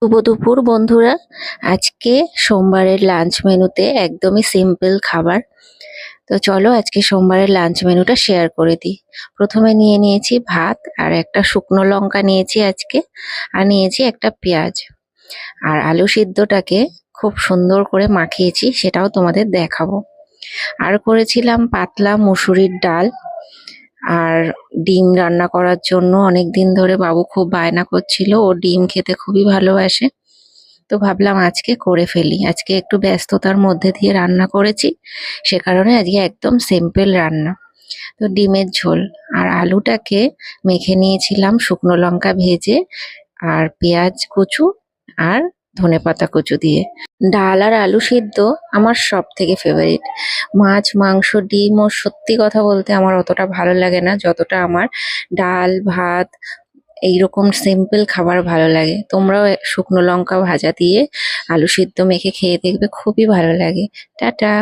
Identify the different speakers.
Speaker 1: শুভ দুপুর বন্ধুরা। আজকে সোমবারের লাঞ্চ মেনুতে একদমই সিম্পল খাবার। তো চলো আজকে সোমবারের লাঞ্চ মেনুটা শেয়ার করে দিই। প্রথমে নিয়ে নিয়েছি ভাত, আর একটা শুকনো লঙ্কা নিয়েছি আজকে, আর নিয়েছি একটা পেঁয়াজ। আর আলু সিদ্ধটাকে খুব সুন্দর করে মাখিয়েছি, সেটাও তোমাদের দেখাবো। আর করেছিলাম পাতলা মুসুরির ডাল। আর ডিম রান্না করার জন্য অনেক দিন ধরে বাবু খুব বায়না করছিল, ও ডিম খেতে খুবই ভালোবাসে। তো ভাবলাম আজকে করে ফেলি। আজকে একটু ব্যস্ততার মধ্যে দিয়ে রান্না করেছি, সে কারণে আজকে একদম সিম্পল রান্না। তো ডিমের ঝোল আর আলুটাকে মেখে নিয়েছিলাম শুকনো লঙ্কা ভেজে, আর পেঁয়াজ কুচু, আর ধনেপাতা কুচু দিয়ে। ডাল আর আলু সিদ্ধ আমার সব থেকে ফেভারিট। মাছ মাংস ডিম ও সত্যি কথা বলতে আমার অতটা ভালো লাগে না, যতটা আমার ডাল ভাত এইরকম সিম্পল খাবার ভালো লাগে। তোমরাও শুকনো লঙ্কা ভাজা দিয়ে আলু সিদ্ধ মেখে খেয়ে দেখবে, খুবই ভালো লাগে। টাটা।